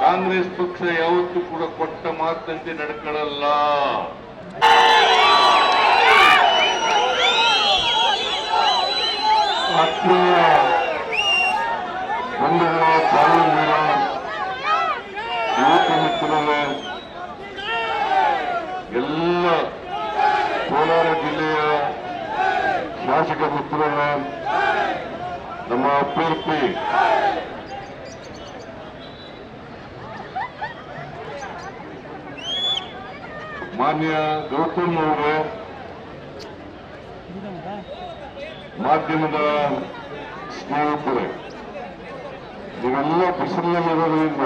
ಕಾಂಗ್ರೆಸ್ ಪಕ್ಷ ಯಾವತ್ತೂ ಕೂಡ ಕೊಟ್ಟ ಮಾತಂತೆ ನಡ್ಕೊಳ್ಳಲ್ಲ. ಯುವಕ ಮಿತ್ರರೇ, ಎಲ್ಲ ಕೋಲಾರ ಜಿಲ್ಲೆಯ ಶಾಸಕ ಮಿತ್ರರೇ, ನಮ್ಮ ಅಭ್ಯರ್ಥಿ ಮಾನ್ಯ ಗೌತಮ್ ಅವರೇ, ಮಾಧ್ಯಮದ ಸ್ನೇಹಿತರೆ, ನೀವೆಲ್ಲ ಬಿಸಿಲಿನಲ್ಲಿರೋದ್ರಿಂದ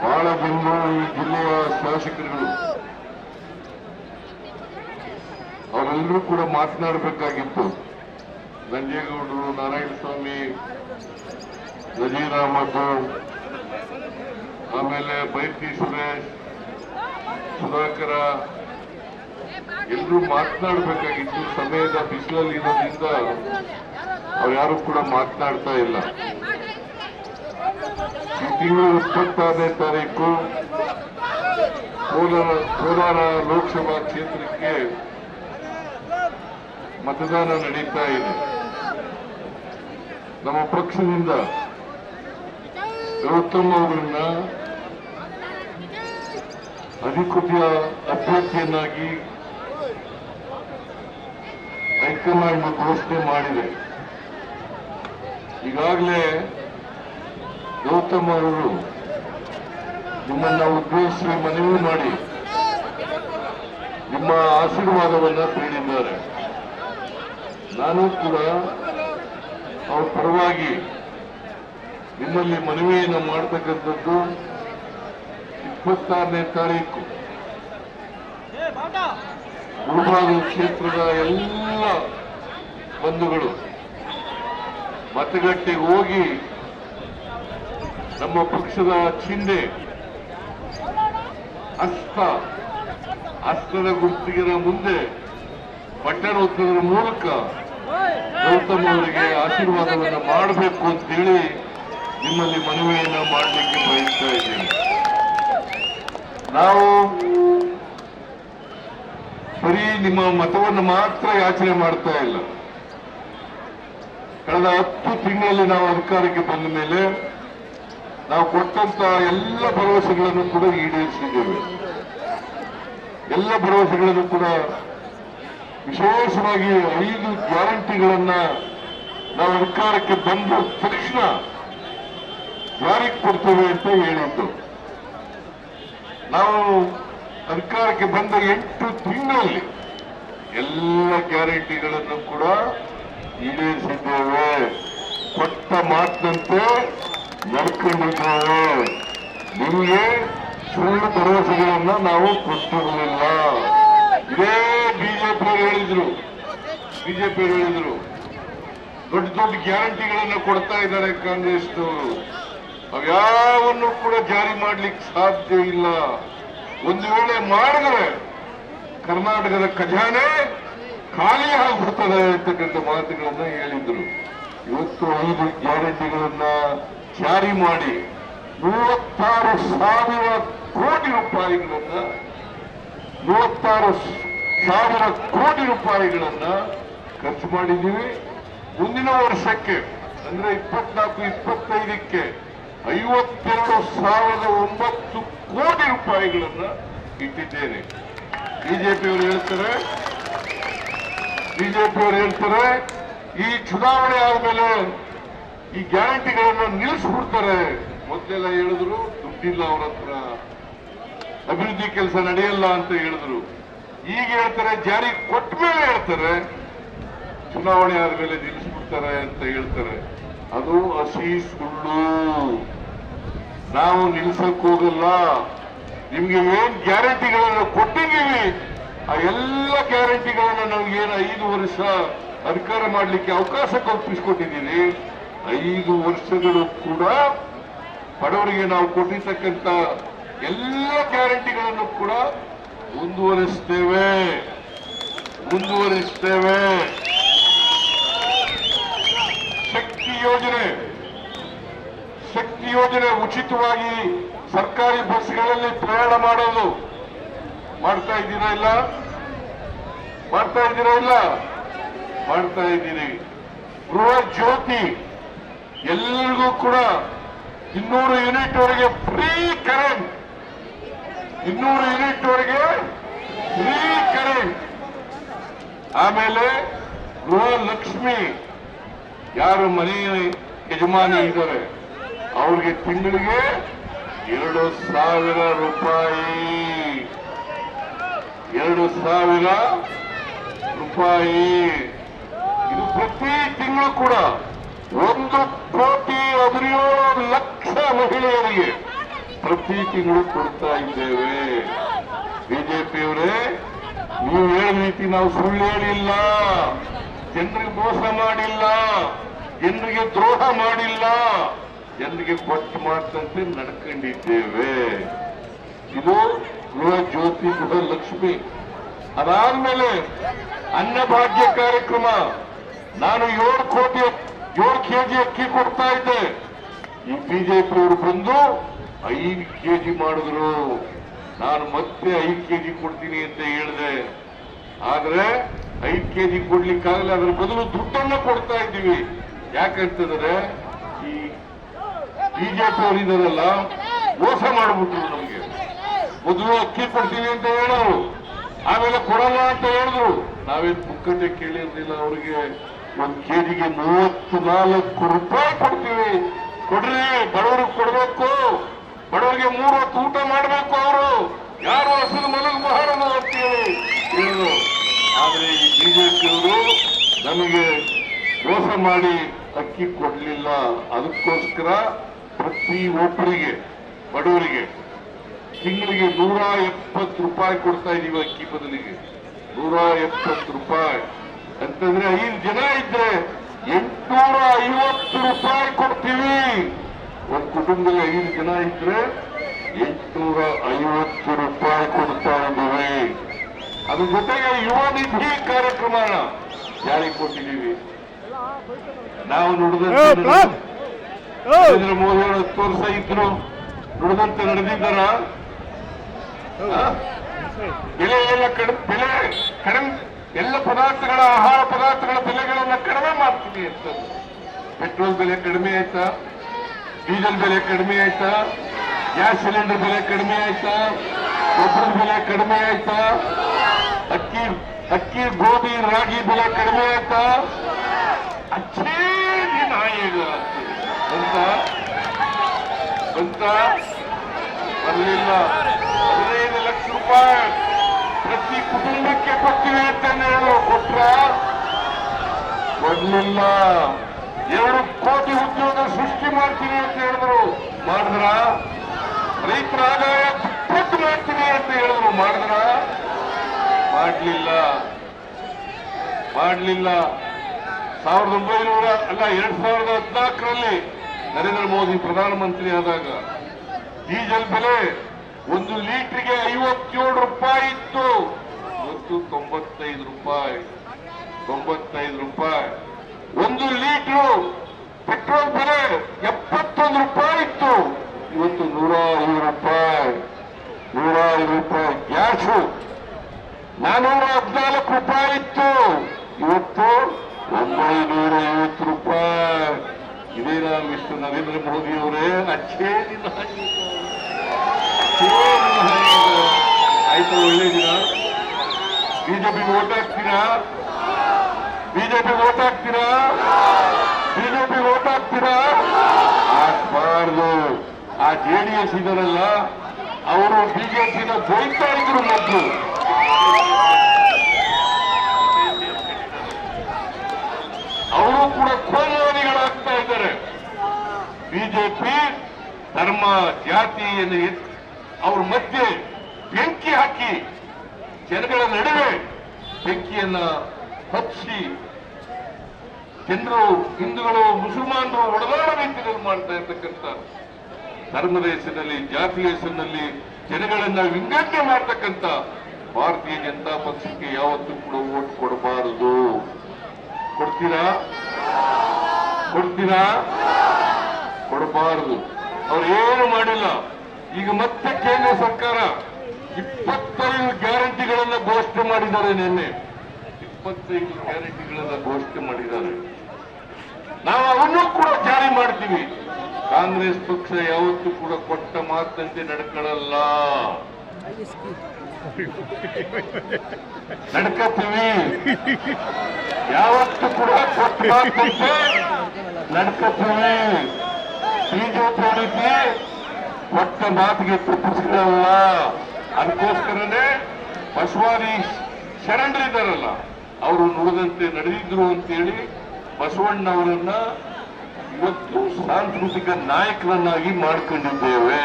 ಬಹಳ ಜನ ಈ ಜಿಲ್ಲೆಯ ಶಾಸಕರುಗಳು ಅವರೆಲ್ಲರೂ ಕೂಡ ಮಾತನಾಡಬೇಕಾಗಿತ್ತು. ನಂಜೇಗೌಡರು, ನಾರಾಯಣಸ್ವಾಮಿ, ನಜೀರ್ ಅಹಮದ್, ಆಮೇಲೆ ಬೈತಿ ಸುರೇಶ್, ಸುಧಾಕರ ಎಲ್ಲರೂ ಮಾತನಾಡಬೇಕಾಗಿತ್ತು. ಸಮಯದ ಬಿಸಿಲಲ್ಲಿ ಇರೋದ್ರಿಂದ ಅವ್ರು ಕೂಡ ಮಾತನಾಡ್ತಾ ಇಲ್ಲ. ಈ ತಿಂಗಳು 26ನೇ ತಾರೀಕು ಕೋಲಾರ ಲೋಕಸಭಾ ಕ್ಷೇತ್ರಕ್ಕೆ ಮತದಾನ ನಡೀತಾ ಇದೆ. ನಮ್ಮ ಪಕ್ಷದಿಂದ ಗೌತಮ್ ಅವರನ್ನ ಅಧಿಕೃತ ಅಭ್ಯರ್ಥಿಯನ್ನಾಗಿ ಹೈಕಮಾಂಡ್ ಘೋಷಣೆ ಮಾಡಿದೆ. ಈಗಾಗಲೇ ಗೌತಮ್ ಅವರು ನಿಮ್ಮನ್ನ ಉದ್ದೇಶಿಸಿ ಮನವಿ ಮಾಡಿ ನಿಮ್ಮ ಆಶೀರ್ವಾದವನ್ನ ನೀಡಿದ್ದಾರೆ. ನಾನು ಕೂಡ ಅವ್ರ ಪರವಾಗಿ ನಿಮ್ಮಲ್ಲಿ ಮನವಿಯನ್ನು ಮಾಡತಕ್ಕಂಥದ್ದು 26ನೇ ತಾರೀಕು ಮುಳಬಾಗ ಕ್ಷೇತ್ರದ ಎಲ್ಲ ಬಂಧುಗಳು ಮತಗಟ್ಟೆಗೆ ಹೋಗಿ ನಮ್ಮ ಪಕ್ಷದ ಚಿಹ್ನೆ ಹಸ್ತದ ಗುರುತಿನ ಮುಂದೆ ಬಟನ್ ಒತ್ತೋದ್ರ ಮೂಲಕ ಗೌತಮ್ ಅವರಿಗೆ ಆಶೀರ್ವಾದವನ್ನು ಮಾಡಬೇಕು ಅಂತೇಳಿ ನಿಮ್ಮಲ್ಲಿ ಮನವಿಯನ್ನ ಮಾಡಲಿಕ್ಕೆ ಬಯಸ್ತಾ ಇದ್ದೀನಿ. ನಾವು ಬರೀ ನಿಮ್ಮ ಮತವನ್ನು ಮಾತ್ರ ಯಾಚನೆ ಮಾಡ್ತಾ ಇಲ್ಲ. ಕಳೆದ 10 ತಿಂಗಳಲ್ಲಿ ನಾವು ಅಧಿಕಾರಕ್ಕೆ ಬಂದ ಮೇಲೆ ನಾವು ಕೊಟ್ಟಂತ ಎಲ್ಲ ಭರವಸೆಗಳನ್ನು ಕೂಡ ಈಡೇರಿಸಿದ್ದೇವೆ. ಎಲ್ಲ ಭರವಸೆಗಳನ್ನು ಕೂಡ ವಿಶೇಷವಾಗಿ 5 ಗ್ಯಾರಂಟಿಗಳನ್ನ ನಾವು ಅಧಿಕಾರಕ್ಕೆ ಬಂದ ತಕ್ಷಣ ಜಾರಿಗೆ ಕೊಡ್ತೇವೆ ಅಂತ ಹೇಳಿದ್ದು. ನಾವು ಅಧಿಕಾರಕ್ಕೆ ಬಂದ 8 ತಿಂಗಳಲ್ಲಿ ಎಲ್ಲ ಗ್ಯಾರಂಟಿಗಳನ್ನು ಕೂಡ ಈಡೇರಿಸಿದ್ದೇವೆ. ಕೊಟ್ಟ ಮಾತಿನಂತೆ ನಡ್ಕೊಂಡಿದ್ದೇವೆ. ನಿಮಗೆ ಸುಳ್ಳು ಭರವಸೆಗಳನ್ನ ನಾವು ಕೊಟ್ಟಿರಲಿಲ್ಲ. ಇದೇ ಬಿಜೆಪಿಯವರು ಹೇಳಿದ್ರು ದೊಡ್ಡ ದೊಡ್ಡ ಗ್ಯಾರಂಟಿಗಳನ್ನು ಕೊಡ್ತಾ ಇದ್ದಾರೆ ಕಾಂಗ್ರೆಸ್ನವರು. ಅವ್ಯಾವನ್ನು ಕೂಡ ಜಾರಿ ಮಾಡ್ಲಿಕ್ಕೆ ಸಾಧ್ಯ ಇಲ್ಲ. ಒಂದು ವೇಳೆ ಮಾಡಿದರೆ ಕರ್ನಾಟಕದ ಖಜಾನೆ ಖಾಲಿ ಆಗ್ಬಿಡ್ತದೆ ಅಂತಕ್ಕಂಥ ಮಾತುಗಳನ್ನ ಹೇಳಿದ್ರು. ಇವತ್ತು 5 ಗ್ಯಾರಂಟಿಗಳನ್ನ ಜಾರಿ ಮಾಡಿ 36,000 ಕೋಟಿ ರೂಪಾಯಿಗಳನ್ನ 36,000 ಕೋಟಿ ರೂಪಾಯಿಗಳನ್ನ ಖರ್ಚು ಮಾಡಿದ್ದೀವಿ. ಮುಂದಿನ ವರ್ಷಕ್ಕೆ ಅಂದ್ರೆ 24-25ಕ್ಕೆ 52,009 ಕೋಟಿ ರೂಪಾಯಿಗಳನ್ನ ಇಟ್ಟಿದ್ದೇನೆ. ಬಿಜೆಪಿಯವರು ಹೇಳ್ತಾರೆ ಈ ಚುನಾವಣೆ ಆದ್ಮೇಲೆ ಈ ಗ್ಯಾರಂಟಿಗಳನ್ನು ನಿಲ್ಲಿಸ್ಬಿಡ್ತಾರೆ. ಮೊದಲೆಲ್ಲ ಹೇಳಿದ್ರು ದುಡ್ಡಿಲ್ಲ ಅವ್ರ ಹತ್ರ, ಅಭಿವೃದ್ಧಿ ಕೆಲಸ ನಡೆಯಲ್ಲ ಅಂತ ಹೇಳಿದ್ರು. ಈಗ ಹೇಳ್ತಾರೆ ಜಾರಿ ಕೊಟ್ಟ ಮೇಲೆ ಹೇಳ್ತಾರೆ ಚುನಾವಣೆ ಆದ್ಮೇಲೆ ನಿಲ್ಲಿಸ್ಬಿಡ್ತಾರೆ ಅಂತ ಹೇಳ್ತಾರೆ. ಅದು ಹಸಿ ಸುಳ್ಳು. ನಾವು ನಿಲ್ಲಿಸಕ್ ಹೋಗಲ್ಲ. ನಿಮ್ಗೆ ಏನ್ ಗ್ಯಾರಂಟಿಗಳನ್ನು ಕೊಟ್ಟಿದ್ದೀವಿ ಆ ಎಲ್ಲ ಗ್ಯಾರಂಟಿಗಳನ್ನು ನಮ್ಗೇನು 5 ವರ್ಷ ಅಧಿಕಾರ ಮಾಡಲಿಕ್ಕೆ ಅವಕಾಶ ಕಲ್ಪಿಸಿಕೊಟ್ಟಿದ್ದೀವಿ. 5 ವರ್ಷಗಳು ಕೂಡ ಬಡವರಿಗೆ ನಾವು ಕೊಟ್ಟಿರ್ತಕ್ಕಂಥ ಎಲ್ಲ ಗ್ಯಾರಂಟಿಗಳನ್ನು ಕೂಡ ಮುಂದುವರಿಸ್ತೇವೆ. ಶಕ್ತಿ ಯೋಜನೆ ಶಕ್ತಿ ಯೋಜನೆ ಉಚಿತವಾಗಿ ಸರ್ಕಾರಿ ಬಸ್ಗಳಲ್ಲಿ ಪ್ರಯಾಣ ಮಾಡೋದು ಮಾಡ್ತಾ ಇದ್ದೀರಾ ಇಲ್ಲ? ಮಾಡ್ತಾ ಇದ್ದೀರಾ ಇಲ್ಲ? ಮಾಡ್ತಾ ಇದ್ದೀರಿ. ಗೃಹ ಜ್ಯೋತಿ ಎಲ್ಲರಿಗೂ ಕೂಡ 200 ಯೂನಿಟ್ ವರೆಗೆ ಫ್ರೀ ಕರೆಂಟ್, 200 ಯೂನಿಟ್ ವರೆಗೆ ಫ್ರೀ ಕರೆಂಟ್. ಆಮೇಲೆ ಗೃಹ ಲಕ್ಷ್ಮಿ, ಯಾರು ಮನೆ ಯಜಮಾನಿ ಇದ್ದಾರೆ ಅವ್ರಿಗೆ ತಿಂಗಳಿಗೆ 2,000 ರೂಪಾಯಿ, 2,000 ರೂಪಾಯಿ. ಇದು ಪ್ರತಿ ತಿಂಗಳು ಕೂಡ 1,17,00,000 ಮಹಿಳೆಯರಿಗೆ ಪ್ರತಿ ತಿಂಗಳು ಕೊಡ್ತಾ ಇದ್ದೇವೆ. ಬಿಜೆಪಿಯವರೇ, ನೀವು ಹೇಳಿದ ರೀತಿ ನಾವು ಸುಳ್ಳು ಹೇಳಿಲ್ಲ, ಜನರಿಗೆ ಮೋಸ ಮಾಡಿಲ್ಲ, ಜನರಿಗೆ ದ್ರೋಹ ಮಾಡಿಲ್ಲ, ಜನರಿಗೆ ಕೊಟ್ಟು ಮಾತಂತೆ ನಡ್ಕೊಂಡಿದ್ದೇವೆ. ಇದು ಗೃಹ ಜ್ಯೋತಿ, ಗೃಹ ಲಕ್ಷ್ಮಿ. ಅದಾದ್ಮೇಲೆ ಅನ್ನಭಾಗ್ಯ ಕಾರ್ಯಕ್ರಮ. ನಾನು 7 ಕೆಜಿ ಅಕ್ಕಿ ಕೊಡ್ತಾ ಇದ್ದೆ. ಈ ಬಿಜೆಪಿಯವರು ಬಂದು 5 ಕೆಜಿ ಮಾಡಿದ್ರು. ನಾನು ಮತ್ತೆ 5 ಕೆಜಿ ಕೊಡ್ತೀನಿ ಅಂತ ಹೇಳಿದೆ. ಆದ್ರೆ 5 ಕೆಜಿ ಕೊಡ್ಲಿಕ್ಕಾಗಲ್ಲ. ಅದರ ಬದಲು ದುಡ್ಡನ್ನು ಕೊಡ್ತಾ ಇದ್ದೀವಿ. ಯಾಕಂತಂದ್ರೆ ಈ ಬಿಜೆಪಿಯವರು ಇದಾರಲ್ಲ, ಮೋಸ ಮಾಡಿಬಿಟ್ರು ನಮ್ಗೆ. ಮೊದಲು ಅಕ್ಕಿ ಕೊಡ್ತೀವಿ ಅಂತ ಹೇಳೋರು, ಆಮೇಲೆ ಕೊಡಲ್ಲ ಅಂತ ಹೇಳಿದ್ರು. ನಾವೇನು ಪುಕ್ಕಟ್ಟೆ ಕೇಳಿರ್ಲಿಲ್ಲ. ಅವ್ರಿಗೆ 1 ಕೆಜಿಗೆ 34 ರೂಪಾಯಿ ಕೊಡ್ತೀವಿ, ಕೊಡ್ರಿ, ಬಡವರಿಗೆ ಕೊಡ್ಬೇಕು, ಬಡವರಿಗೆ 3 ಹೊತ್ತು ಊಟ ಮಾಡಬೇಕು, ಅವರು ಯಾರು ಹಸಿರು ಮಲಗಬಾರದು ಅಂತೇಳಿ ಹೇಳಿದ್ರು. ಆದ್ರೆ ಈ ಬಿಜೆಪಿಯವರು ನಮಗೆ ಮೋಸ ಮಾಡಿ ಅಕ್ಕಿ ಕೊಡ್ಲಿಲ್ಲ. ಅದಕ್ಕೋಸ್ಕರ ಪ್ರತಿ ಒಬ್ಬರಿಗೆ, ಬಡವರಿಗೆ ತಿಂಗಳಿಗೆ 170 ರೂಪಾಯಿ ಕೊಡ್ತಾ ಇದೀವಿ. ಅಕ್ಕಿ ಬದಲಿಗೆ 170 ರೂಪಾಯಿ ಅಂತಂದ್ರೆ 5 ಜನ ಇದ್ರೆ 850 ರೂಪಾಯಿ ಕೊಡ್ತೀವಿ. ಒಂದು ಕುಟುಂಬದಲ್ಲಿ 5 ಜನ ಇದ್ರೆ 850 ರೂಪಾಯಿ ಕೊಡ್ತಾ ಇದ್ದೀವಿ. ಅದ್ರ ಜೊತೆಗೆ ಯುವ ನಿಧಿ ಕಾರ್ಯಕ್ರಮ ಜಾರಿಗೆ ಕೊಟ್ಟಿದ್ದೀವಿ. ನಾವು ನುಡಿದಂತೆ ನರೇಂದ್ರ ಮೋದಿ ಅವರು 10 ವರ್ಷ ಇದ್ರು, ನುಡಿದಂತೆ ನಡೆದಿದ್ದಾರ? ಬೆಲೆ ಎಲ್ಲ ಬೆಲೆ ಕಡಿಮೆ, ಎಲ್ಲ ಪದಾರ್ಥಗಳ, ಆಹಾರ ಪದಾರ್ಥಗಳ ಬೆಲೆಗಳನ್ನ ಕಡಿಮೆ ಮಾಡ್ತೀವಿ ಅಂತ. ಪೆಟ್ರೋಲ್ ಬೆಲೆ ಕಡಿಮೆ ಆಯ್ತಾ? ಡೀಸೆಲ್ ಬೆಲೆ ಕಡಿಮೆ ಆಯ್ತಾ? ಗ್ಯಾಸ್ ಸಿಲಿಂಡರ್ ಬೆಲೆ ಕಡಿಮೆ ಆಯ್ತಾ? ಗೊಬ್ಬರದ ಬೆಲೆ ಕಡಿಮೆ ಆಯ್ತಾ? ಅಕ್ಕಿ, ಗೋಧಿ, ರಾಗಿ ಬೆಲೆ ಕಡಿಮೆ ಆಯ್ತಾ? ಅಚ್ಚೇ ದಿನ ಅಂತ ಬರಲಿಲ್ಲ. 15 ಲಕ್ಷ ರೂಪಾಯಿ ಪ್ರತಿ ಕುಟುಂಬಕ್ಕೆ ಕೊಡ್ತೀವಿ ಅಂತ ಹೇಳಿದ್ರು. ಕೊಡ್ಲಿಲ್ಲ. 2 ಕೋಟಿ ಉದ್ಯೋಗ ಸೃಷ್ಟಿ ಮಾಡ್ತೀನಿ ಅಂತ ಹೇಳಿದ್ರು. ಮಾಡಿದ್ರ? ರೈತರ ಆದಾಯ ದುಪ್ಪಟ್ಟು ಮಾಡ್ತೀನಿ ಅಂತ ಹೇಳಿದ್ರು. ಮಾಡಿದ್ರ? ಮಾಡಲಿಲ್ಲ. 2014ರಲ್ಲಿ ನರೇಂದ್ರ ಮೋದಿ ಪ್ರಧಾನಮಂತ್ರಿ ಆದಾಗ ಡೀಸೆಲ್ ಬೆಲೆ 1 ಲೀಟರ್ಗೆ 57 ರೂಪಾಯಿ ಇತ್ತು. ಇವತ್ತು 95 ರೂಪಾಯಿ. 1 ಲೀಟರ್ ಪೆಟ್ರೋಲ್ ಬೆಲೆ 71 ರೂಪಾಯಿ ಇತ್ತು. ಇವತ್ತು 105 ರೂಪಾಯಿ. 105 ರೂಪಾಯಿ. ಗ್ಯಾಸು 414 ರೂಪಾಯಿ ಇತ್ತು. ಇವತ್ತು 950 ರೂಪಾಯಿ. ಇದೇನಾ ಮಿಸ್ಟರ್ ನರೇಂದ್ರ ಮೋದಿ ಅವರೇ? ಅಚ್ಚೇ ದಿನ ಆಯ್ತು. ಒಳ್ಳೆ ದಿನ. ಬಿಜೆಪಿಗೆ ಓಟ್ ಹಾಕ್ತೀರಾ? ಹಾಕ್ಬಾರ್ದು. ಆ JDS ಇದಾರಲ್ಲ, ಅವರು ಬಿಜೆಪಿನ ಬೈತಾ ಇದ್ರು ಮೊದಲು. ಅವರು ಕೂಡ ಕೋಮುವಾದಿಗಳಾಗ್ತಾ ಇದ್ದಾರೆ. ಬಿಜೆಪಿ ಧರ್ಮ, ಜಾತಿಯನ್ನು ಅವ್ರ ಮಧ್ಯೆ ಬೆಂಕಿ ಹಾಕಿ, ಜನಗಳ ನಡುವೆ ಬೆಂಕಿಯನ್ನ ಹಚ್ಚಿ, ಜನರು, ಹಿಂದೂಗಳು, ಮುಸಲ್ಮಾನರು ಒಡೆದಾಡ ರೀತಿಯಲ್ಲಿ ಮಾಡ್ತಾ ಇರ್ತಕ್ಕಂಥ, ಧರ್ಮದ ಹೆಸರಿನಲ್ಲಿ, ಜಾತಿಯ ಹೆಸರಿನಲ್ಲಿ ಜನಗಳನ್ನ ವಿಂಗಡಣೆ ಮಾಡ್ತಕ್ಕಂಥ ಭಾರತೀಯ ಜನತಾ ಪಕ್ಷಕ್ಕೆ ಯಾವತ್ತೂ ಕೂಡ ಓಟ್ ಕೊಡಬಾರದು. ಕೊಡ್ತೀರಾ? ಕೊಡಬಾರದು. ಅವ್ರು ಏನು ಮಾಡಿಲ್ಲ. ಈಗ ಮತ್ತೆ ಕೇಂದ್ರ ಸರ್ಕಾರ 25 ಗ್ಯಾರಂಟಿಗಳನ್ನ ಘೋಷಣೆ ಮಾಡಿದ್ದಾರೆ. ನಿನ್ನೆ 25 ಗ್ಯಾರಂಟಿಗಳನ್ನ ಘೋಷಣೆ ಮಾಡಿದ್ದಾರೆ. ನಾವು ಅವನ್ನೂ ಕೂಡ ಜಾರಿ ಮಾಡ್ತೀವಿ. ಕಾಂಗ್ರೆಸ್ ಪಕ್ಷ ಯಾವತ್ತೂ ಕೂಡ ಕೊಟ್ಟ ಮಾತಂತೆ ನಡ್ಕೊಳ್ಳಲ್ಲ, ನಡ್ಕತೀವಿ. ಯಾವತ್ತೂ ಕೂಡ ಕೊಟ್ಟ ಮಾತಂತೆ ನಡ್ಕತೀವಿ. ಬಿಜೆಪಿ ರೀತಿ ಕೊಟ್ಟ ಮಾತಿಗೆ ತಪ್ಪಿಸಿಕೊಳ್ಳಲ್ಲ. ಅದಕ್ಕೋಸ್ಕರನೇ ಬಸವಾದಿ ಶರಣರಿದ್ದಾರಲ್ಲ, ಅವರು ನುಡಿದಂತೆ ನಡೆದಿದ್ರು ಅಂತೇಳಿ ಬಸವಣ್ಣವರನ್ನ ಇವತ್ತು ಸಾಂಸ್ಕೃತಿಕ ನಾಯಕರನ್ನಾಗಿ ಮಾಡ್ಕೊಂಡಿದ್ದೇವೆ.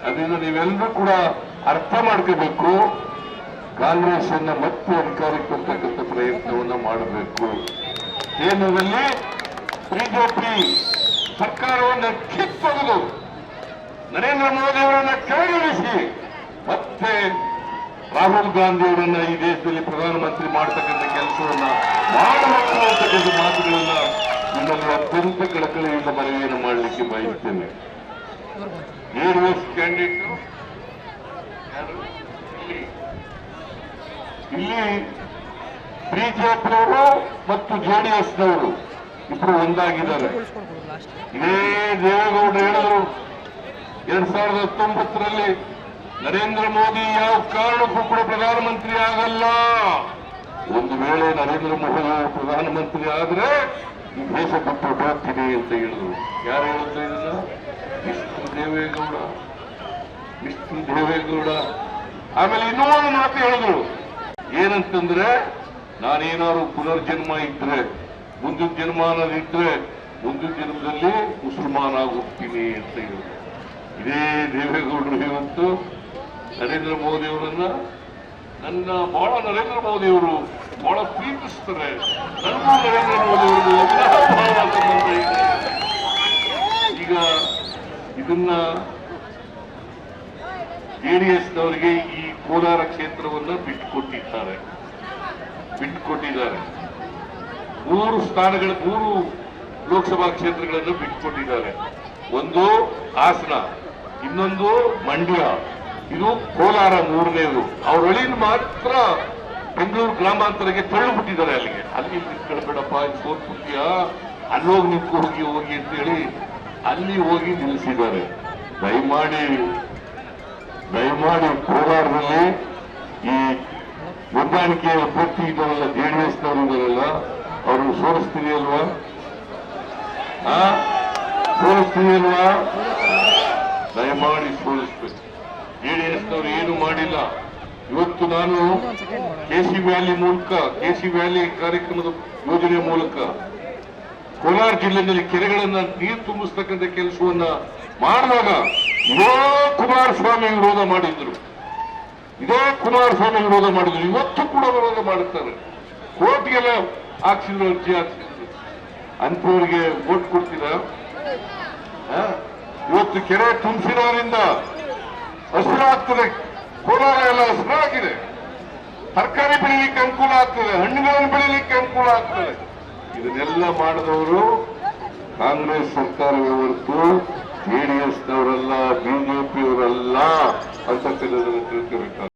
ಅದರಿಂದ ನೀವೆಲ್ಲರೂ ಕೂಡ ಅರ್ಥ ಮಾಡ್ಕೋಬೇಕು. ಕಾಂಗ್ರೆಸ್ ಅನ್ನ ಮತ್ತೆ ಅಧಿಕಾರಕ್ಕೆ ತರ್ತಕ್ಕಂಥ ಪ್ರಯತ್ನವನ್ನ ಮಾಡಬೇಕು. ಕೇಂದ್ರದಲ್ಲಿ ಬಿಜೆಪಿ ಸರ್ಕಾರವನ್ನು ಕಿತ್ತೊಗೆದು ನರೇಂದ್ರ ಮೋದಿ ಅವರನ್ನ ಕೆಳಗಿಳಿಸಿ ಮತ್ತೆ ರಾಹುಲ್ ಗಾಂಧಿ ಅವರನ್ನ ಈ ದೇಶದಲ್ಲಿ ಪ್ರಧಾನಮಂತ್ರಿ ಮಾಡತಕ್ಕಂಥ ಕೆಲಸವನ್ನ ಮಾಡಬೇಕು ಅಂತಕ್ಕಂಥ ಮಾತುಗಳನ್ನ ನಿಮ್ಮಲ್ಲಿ ಅತ್ಯಂತ ಕಳಕಳಿಯಿಂದ ಮನವಿಯನ್ನು ಮಾಡಲಿಕ್ಕೆ ಬಯಸುತ್ತೇನೆ. ಜೆಡಿಎಸ್ ಕ್ಯಾಂಡಿಡೇಟ್ ಇಲ್ಲಿ ಬಿಜೆಪಿಯವರು ಮತ್ತು ಜೆಡಿಎಸ್ನವರು ಇಬ್ಬರು ಒಂದಾಗಿದ್ದಾರೆ. ಇದೇ ದೇವೇಗೌಡರು ಹೇಳಿದ್ರು 2019ರಲ್ಲಿ ನರೇಂದ್ರ ಮೋದಿ ಯಾವ ಕಾರಣಕ್ಕೂ ಕೂಡ ಪ್ರಧಾನಮಂತ್ರಿ ಆಗಲ್ಲ. ಒಂದು ವೇಳೆ ನರೇಂದ್ರ ಮೋದಿ ಪ್ರಧಾನಮಂತ್ರಿ ಆದ್ರೆ ಈ ದೇಶ ಬಿಟ್ಟು ಹೋಗ್ತೀನಿ ಅಂತ ಹೇಳಿದ್ರು. ಯಾರು ಹೇಳ್ತಾ ಇದನ್ನ? ವಿಷ್ಣು ದೇವೇಗೌಡ. ಆಮೇಲೆ ಇನ್ನೂ ಒಂದು ಮಾತು ಹೇಳಿದ್ರು, ಏನಂತಂದ್ರೆ ನಾನೇನಾದ್ರು ಪುನರ್ಜನ್ಮ ಇದ್ರೆ, ಮುಂದಿನ ಜನ್ಮಾನದಿದ್ರೆ ಮುಂದಿನ ಜನ್ಮದಲ್ಲಿ ಮುಸಲ್ಮಾನ್ ಆಗೋಗ್ತೀನಿ ಅಂತ ಹೇಳಿದ್ರು. ಇದೇ ದೇವೇಗೌಡರು ಇವತ್ತು ನರೇಂದ್ರ ಮೋದಿ ಅವರನ್ನ ನರೇಂದ್ರ ಮೋದಿ ಅವರು ಬಹಳ ಪ್ರೀತಿಸ್ತಾರೆ. ನನಗೂ ನರೇಂದ್ರ ಮೋದಿ ಅವರು ಈಗ ಇದನ್ನ ಜೆಡಿಎಸ್ನವರಿಗೆ ಈ ಕೋಲಾರ ಕ್ಷೇತ್ರವನ್ನ ಬಿಟ್ಟುಕೊಟ್ಟಿದ್ದಾರೆ. 3 ಸ್ಥಾನಗಳ 3 ಲೋಕಸಭಾ ಕ್ಷೇತ್ರಗಳನ್ನು ಬಿಟ್ಟುಕೊಟ್ಟಿದ್ದಾರೆ. ಒಂದು ಹಾಸನ, ಇನ್ನೊಂದು ಮಂಡ್ಯ, ಇದು ಕೋಲಾರ 3ನೇದು. ಅವ್ರ ಒಳಿನ ಮಾತ್ರ ಬೆಂಗಳೂರು ಗ್ರಾಮಾಂತರಕ್ಕೆ ತಳ್ಳಿಬಿಟ್ಟಿದ್ದಾರೆ. ಅಲ್ಲಿ ನಿಂತ್ಕೊಳ್ಬೇಡಪ್ಪ, ಸೋತ್ಬಿಟ್ಟಿಯ, ಅಲ್ಲೋಗಿ ನಿಂತ್ಕೊ ಹೋಗಿ ಅಂತೇಳಿ ಅಲ್ಲಿ ಹೋಗಿ ನಿಲ್ಲಿಸಿದ್ದಾರೆ. ದಯಮಾಡಿ ಕೋಲಾರದಲ್ಲಿ ಈ ಹೊಂದಾಣಿಕೆ ಅಭ್ಯರ್ಥಿ ಇದ್ದಾರಲ್ಲ, ಜೆಡಿಎಸ್ನವರು ಇದ್ದಾರಲ್ಲ, ಅವರು ಸೋಲಿಸ್ತೀನಿ ಅಲ್ವಾ? ದಯಮಾಡಿ ಸೋಲಿಸ್ಬೇಕು. ಜೆಡಿಎಸ್ನವರು ಏನು ಮಾಡಿಲ್ಲ. ಇವತ್ತು ನಾನು ಕೆಸಿ ವ್ಯಾಲಿ ಕಾರ್ಯಕ್ರಮದ ಯೋಜನೆ ಮೂಲಕ ಕೋಲಾರ ಜಿಲ್ಲೆಯಲ್ಲಿ ಕೆರೆಗಳನ್ನ ನೀರು ತುಂಬಿಸ್ತಕ್ಕಂಥ ಕೆಲಸವನ್ನ ಮಾಡಿದಾಗ ಇದೇ ಕುಮಾರಸ್ವಾಮಿ ವಿರೋಧ ಮಾಡಿದ್ರು. ಇವತ್ತು ಕೂಡ ವಿರೋಧ ಮಾಡುತ್ತಾರೆ. ಕೋರ್ಟ್ಗೆಲ್ಲ ಹಾಕ್ಸಿದ್ರು, ಅರ್ಜಿ ಹಾಕ್ಸಿದ್ರು. ಅಂಥವ್ರಿಗೆ ವೋಟ್ ಕೊಡ್ತೀರಾ? ಇವತ್ತು ಕೆರೆ ತುಂಬಿಸಿರೋದ್ರಿಂದ ಹಸಿರಾಗ್ತದೆ. ಕೋಲಾರ ಎಲ್ಲ ಹಸಿರಾಗಿದೆ. ತರಕಾರಿ ಬೆಳೀಲಿಕ್ಕೆ ಅನುಕೂಲ ಆಗ್ತದೆ, ಹಣ್ಣುಗಳನ್ನು ಬೆಳೀಲಿಕ್ಕೆ ಅನುಕೂಲ ಆಗ್ತದೆ. ಇದನ್ನೆಲ್ಲ ಮಾಡಿದವರು ಕಾಂಗ್ರೆಸ್ ಸರ್ಕಾರವೇ ಹೊರತು ಜೆಡಿಎಸ್ನವರಲ್ಲ, ಬಿಜೆಪಿಯವರಲ್ಲ ಅಂತಕ್ಕಂಥದ್ದನ್ನು ತಿಳ್ಕೋಬೇಕಾಗ್ತದೆ.